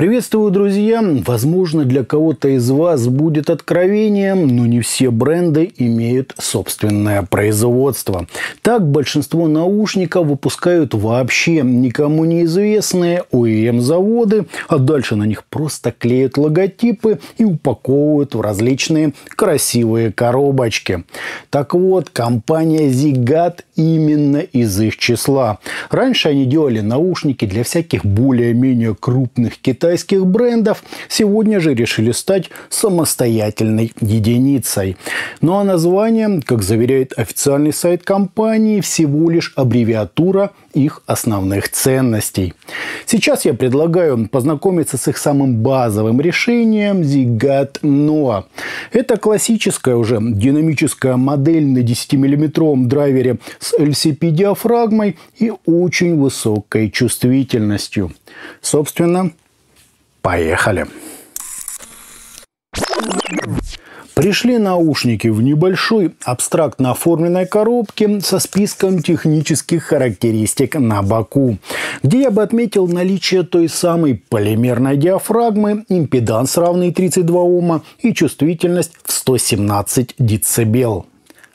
Приветствую, друзья! Возможно, для кого-то из вас будет откровением, но не все бренды имеют собственное производство. Так, большинство наушников выпускают вообще никому неизвестные OEM-заводы, а дальше на них просто клеят логотипы и упаковывают в различные красивые коробочки. Так вот, компания Zigat именно из их числа. Раньше они делали наушники для всяких более-менее крупных китайских брендов, сегодня же решили стать самостоятельной единицей. Ну а название, как заверяет официальный сайт компании, всего лишь аббревиатура их основных ценностей. Сейчас я предлагаю познакомиться с их самым базовым решением Zigat Noah. Это классическая уже динамическая модель на 10-мм драйвере с LCP-диафрагмой и очень высокой чувствительностью. Собственно, поехали! Пришли наушники в небольшой абстрактно оформленной коробке со списком технических характеристик на боку, где я бы отметил наличие той самой полимерной диафрагмы, импеданс равный 32 Ома и чувствительность в 117 дБ.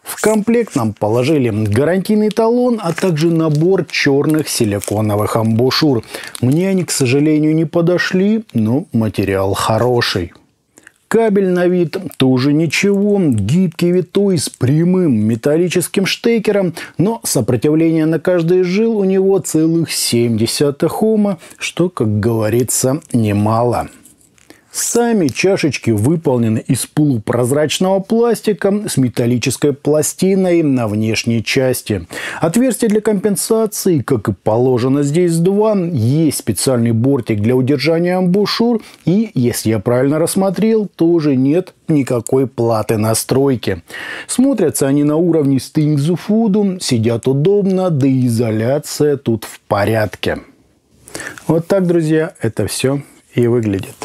В комплект нам положили гарантийный талон, а также набор черных силиконовых амбушюр. Мне они, к сожалению, не подошли, но материал хороший. Кабель на вид тоже ничего, гибкий витой с прямым металлическим штекером, но сопротивление на каждый жил у него целых 0,7 Ома, что, как говорится, немало. Сами чашечки выполнены из полупрозрачного пластика с металлической пластиной на внешней части. Отверстия для компенсации, как и положено, здесь два. Есть специальный бортик для удержания амбушюр. И, если я правильно рассмотрел, тоже нет никакой платы настройки. Смотрятся они на уровне Stingzu Food, сидят удобно, да и изоляция тут в порядке. Вот так, друзья, это все и выглядит.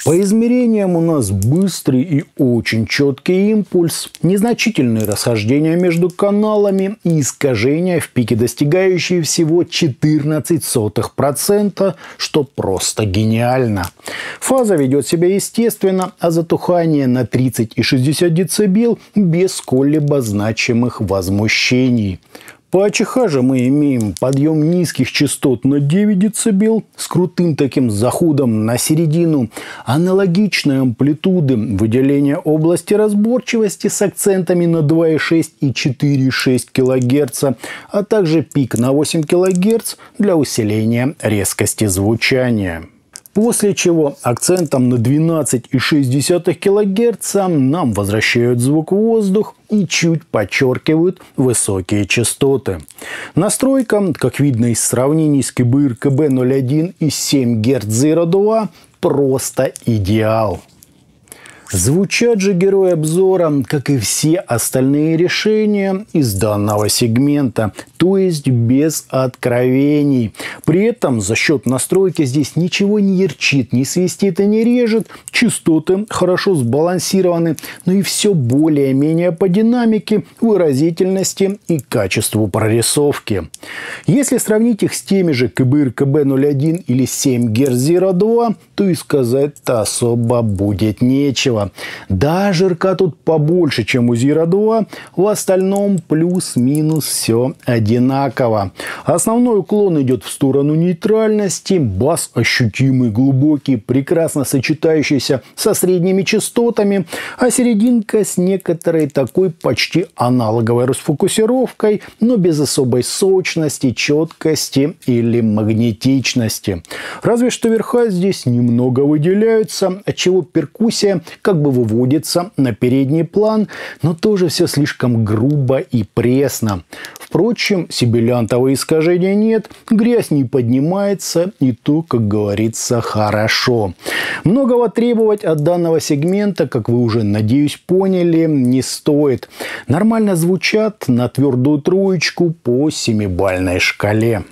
По измерениям у нас быстрый и очень четкий импульс, незначительные расхождения между каналами и искажения в пике, достигающие всего 0,14%, что просто гениально. Фаза ведет себя естественно, а затухание на 30 и 60 дБ без сколь-либо значимых возмущений. По АЧХ же мы имеем подъем низких частот на 9 дБ с крутым таким заходом на середину, аналогичные амплитуды выделения области разборчивости с акцентами на 2,6 и 4,6 кГц, а также пик на 8 кГц для усиления резкости звучания. После чего акцентом на 12,6 кГц нам возвращают звук в воздух и чуть подчеркивают высокие частоты. Настройка, как видно из сравнений с КБР КБ01 и 7 Гц Zero 2, просто идеал. Звучат же герои обзора, как и все остальные решения из данного сегмента, то есть без откровений. При этом за счет настройки здесь ничего не ярчит, не свистит и не режет, частоты хорошо сбалансированы, но и все более-менее по динамике, выразительности и качеству прорисовки. Если сравнить их с теми же КБР КБ01 или 7 Гц Zero 2, то и сказать-то особо будет нечего. Даже РК тут побольше, чем у Zero 2, в остальном плюс-минус все одинаково. Основной уклон идет в сторону нейтральности, бас ощутимый, глубокий, прекрасно сочетающийся со средними частотами, а серединка с некоторой такой почти аналоговой расфокусировкой, но без особой сочности, четкости или магнетичности. Разве что верха здесь немного выделяются, отчего перкуссия как бы выводится на передний план, но тоже все слишком грубо и пресно. В Впрочем, сибилянтового искажения нет, грязь не поднимается, и то, как говорится, хорошо. Многого требовать от данного сегмента, как вы уже, надеюсь, поняли, не стоит. Нормально звучат на твердую троечку по 7-бальной шкале.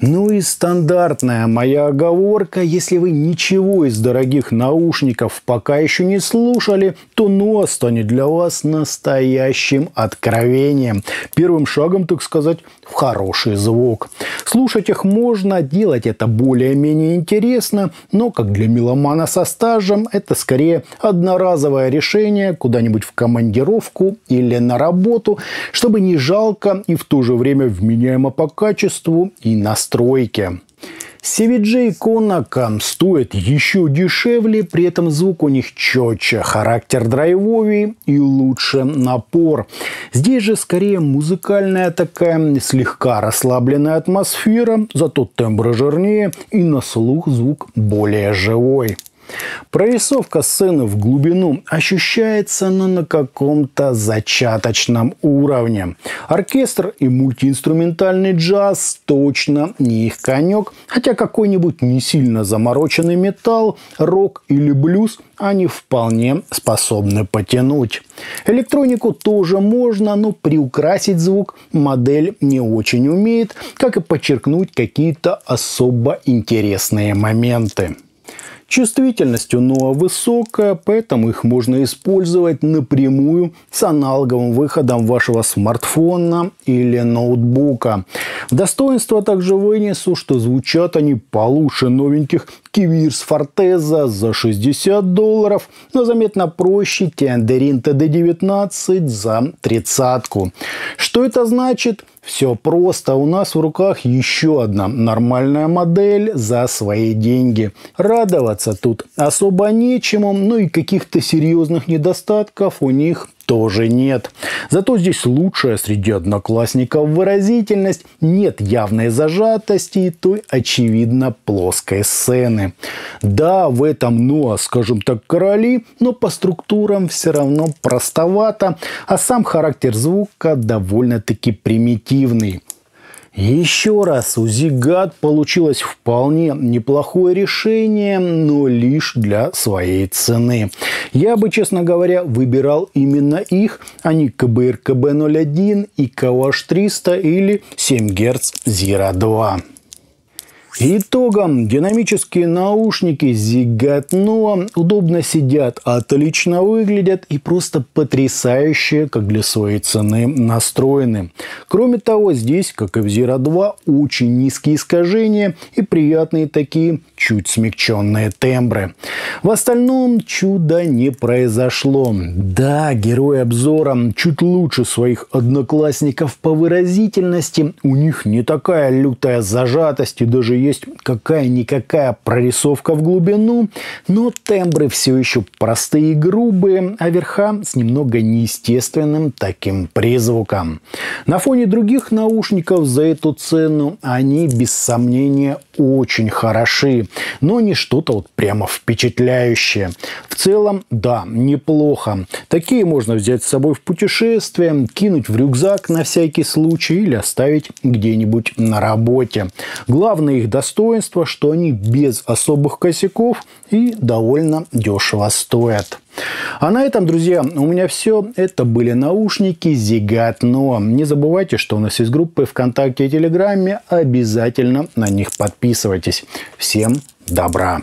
Ну и стандартная моя оговорка: если вы ничего из дорогих наушников пока еще не слушали, то Noah станет для вас настоящим откровением. Первым шагом, так сказать, в хороший звук. Слушать их можно, делать это более-менее интересно, но как для меломана со стажем, это скорее одноразовое решение куда-нибудь в командировку или на работу, чтобы не жалко и в то же время вменяемо по качеству и настройке. CVJ Konica стоит еще дешевле, при этом звук у них четче, характер драйвовее и лучше напор. Здесь же скорее музыкальная такая слегка расслабленная атмосфера, зато тембры жирнее и на слух звук более живой. Прорисовка сцены в глубину ощущается, но на каком-то зачаточном уровне. Оркестр и мультиинструментальный джаз точно не их конек, хотя какой-нибудь не сильно замороченный металл, рок или блюз они вполне способны потянуть. Электронику тоже можно, но приукрасить звук модель не очень умеет, как и подчеркнуть какие-то особо интересные моменты. Чувствительность у Noah высокая, поэтому их можно использовать напрямую с аналоговым выходом вашего смартфона или ноутбука. В достоинство также вынесу, что звучат они получше новеньких Kivers Forteza за $60, но заметно проще Tangerine TD19 за 30. Что это значит? Все просто. У нас в руках еще одна нормальная модель за свои деньги. Радоваться тут особо нечему, но и каких-то серьезных недостатков у них тоже нет. Зато здесь лучшая среди одноклассников выразительность, нет явной зажатости и той, очевидно, плоской сцены. Да, в этом Noah, скажем так, короли, но по структурам все равно простовато, а сам характер звука довольно-таки примитивный. Еще раз, у Zigat получилось вполне неплохое решение, но лишь для своей цены. Я бы, честно говоря, выбирал именно их, а не KBR KB01 и Kavash 300 или 7 Гц Zero 2. Итогом: динамические наушники Zigat Noah удобно сидят, отлично выглядят и просто потрясающе, как для своей цены, настроены. Кроме того, здесь, как и в Zero 2, очень низкие искажения и приятные такие чуть смягченные тембры. В остальном чуда не произошло. Да, герой обзора чуть лучше своих одноклассников по выразительности, у них не такая лютая зажатость и даже есть какая-никакая прорисовка в глубину, но тембры все еще простые и грубые, а верха с немного неестественным таким призвуком. На фоне других наушников за эту цену они без сомнения очень хороши, но не что-то вот прямо впечатляющее. В целом, да, неплохо. Такие можно взять с собой в путешествие, кинуть в рюкзак на всякий случай или оставить где-нибудь на работе. Главное их достоинство, что они без особых косяков и довольно дешево стоят. А на этом, друзья, у меня все. Это были наушники Zigat Noah. Не забывайте, что у нас есть группы ВКонтакте и Телеграме. Обязательно на них подписывайтесь. Всем добра!